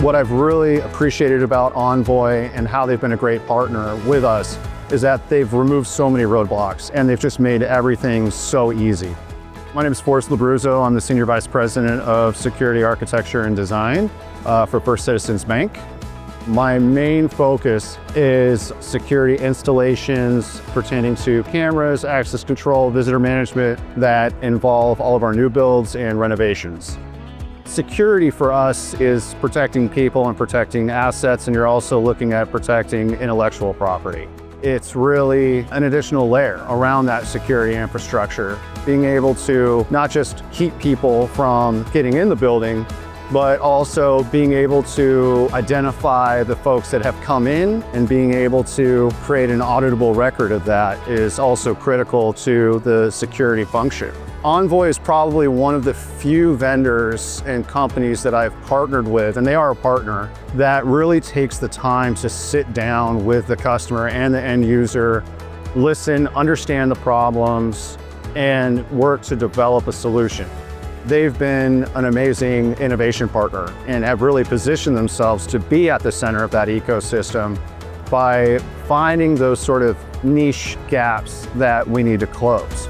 What I've really appreciated about Envoy and how they've been a great partner with us is that they've removed so many roadblocks and they've just made everything so easy. My name is Forrest Labruzzo. I'm the Senior Vice President of Security Architecture and Design for First Citizens Bank. My main focus is security installations pertaining to cameras, access control, visitor management that involve all of our new builds and renovations. Security for us is protecting people and protecting assets, and you're also looking at protecting intellectual property. It's really an additional layer around that security infrastructure, being able to not just keep people from getting in the building, but also being able to identify the folks that have come in, and being able to create an auditable record of that is also critical to the security function. Envoy is probably one of the few vendors and companies that I've partnered with, and they are a partner, that really takes the time to sit down with the customer and the end user, listen, understand the problems, and work to develop a solution. They've been an amazing innovation partner and have really positioned themselves to be at the center of that ecosystem by finding those sort of niche gaps that we need to close.